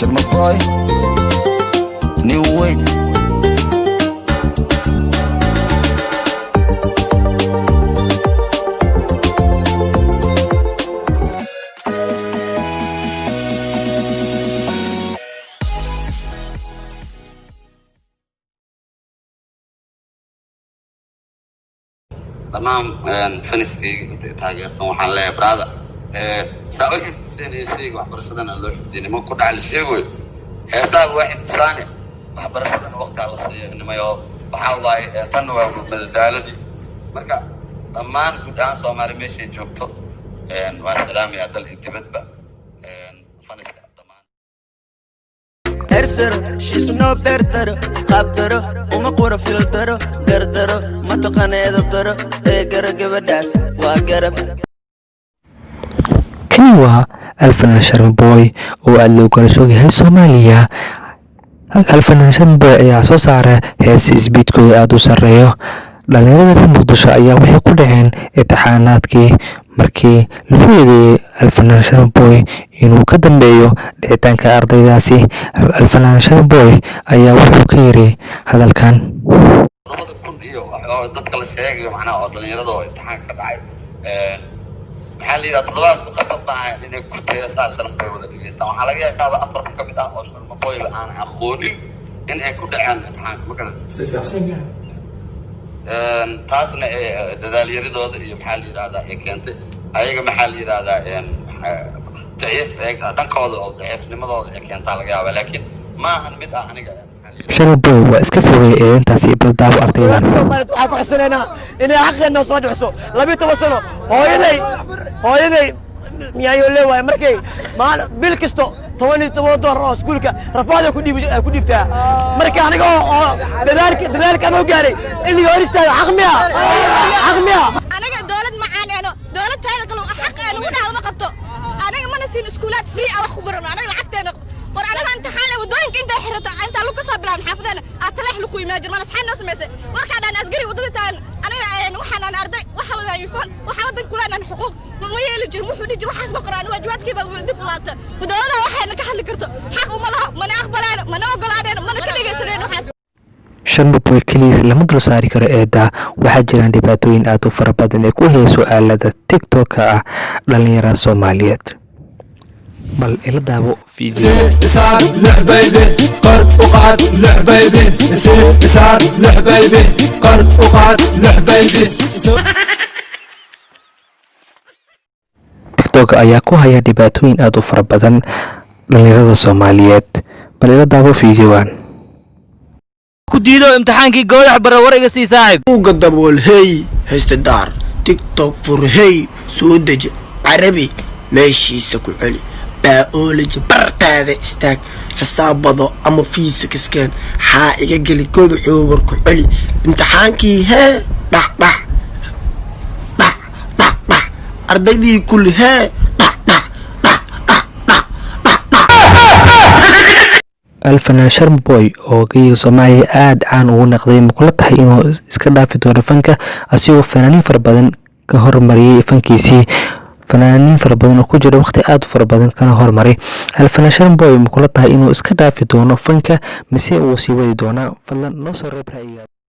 Sharmaboy, New Wave. تمام فنسكي تاجر سو حلا برادا ساوي سنة شيء وحبرشدنا لو حفتيني ما كنت على شيء حساب واحد ثاني وحبرشدنا وقت على الصيف إنما يو بحاول تنوع بالدالدي مركا أمان قدام سومالي ماشي جوبتو والسلام يا دل انتبه بقى فنسكي هرسر she's no better قبدر وما قرا فلتر قردر ما تقنع دبدر قرق بداس وقرب kani waa alfanaan sharmaboy oo aad loo kala soogayahay Soomaaliya. alfanaan sharmaboy ayaa soo saaray hees isbiidkooda aad u sareeyo. dhalinyarada Muqdisho ayaa waxay ku dhaceen imtixaanaadkii markii lagu eedeeyay alfanaan sharmaboy inuu ka dambeeyo dhicitaanka ardaydaasi. alfanaan sharmaboy ayaa wuxuu ka yiri hadalkan dadka la sheegay macnaha oo dhalinyarada oo imtixaanka ka dhacay maxaa la yiraahdaa toddobaad qasab baa inay ku teesaan sharmaboy wada dhigeystaan. waxaa laga yaabaa afar ka mid ah oo sharmaboy aan aqoonin in ay ku dhaceen imtixaanka ma garan si fiican taasna dadaalyaridooda iyo maxaa la yiraahdaa ay keentay ayaga maxaa la yiraahdaa daciif dhankooda oo daciifnimadooda ay keentaa laga yaabaa laakiin ma ahan mid ah aniga sharmaboy waa iska fogay intaas iyo badbaado ardaydan. waxaan ku xisanaynaa inay xaqeena soo dhicso 12 sano hooyaday miyaayo leeyahay markay bil kasto $17 oo iskuulka rafaad ku dhiibtaa marka aniga oo dadaalka aan gaaray in la horistaado xaq miya aniga dawlad macaanayno dawlad taada kale xaq aan u dhaal ma qabto aniga mana siin iskuulaad free ah wax ku barano aniga lacagteena war aniga inta xalay wadooyinka inta xirato inta lagu soo bilaan xaafadana atalax lu ku imaajir mana saxan noo sameysay warka dhan asgari wadada taan aniga waxaan aan arday waxa wada yifan waxa wadan kulaan xuquuq ma yeeli jir wuxuu dhigi waxaas ma qoraan waajibaadkiiba dib u laabta wadada waxayna ka hadli karto xaq uma laha mana aqbalaan mana ogolaadeen mana ka dhigaysaneen waxaas. sharmaboy kaliis lama dul saari karo eeda. waxaa jiraan dhibaatooyin aad u fara badan ee ku heeso aalada TikTok ah dhalinyarada Soomaaliyeed. bal ila daabo video إسعاد لحبيبي قرب وقعد لحبيبي إسعاد لحبيبي قرب وقعد لحبيبي. TikTok ayaa ku haya dhibaatooyin aad u fara badan dhalinyarada Soomaaliyeed. bal ila daabo videogan ku diido imtixaankii goodax bara war iga sii saaxib uga dabool hey haysta daar TikTok fur hey soo deji carabi meeshiisa ku celi biology bartaada istaag xisaabado ama physics kan ha iga gali goodaxoo war ku celi imtixaankii hee dhax ardaydii kulli hee alfanaan sharmaboy oo geeyo Soomaaliya aad caan ugu noqday ma kula tahay inuu iska dhaafi doono fanka asigoo fanaaniin fara badan ka hormariyay fankiisii. fanaaniin fara badan oo ku jira waqti aad u fara badan kana hormaray. alfanaan sharmaboy ma kula tahay inuu iska dhaafi doono fanka mise uu sii wadi doonaa? fadlan noo soo reeb ra'yiga.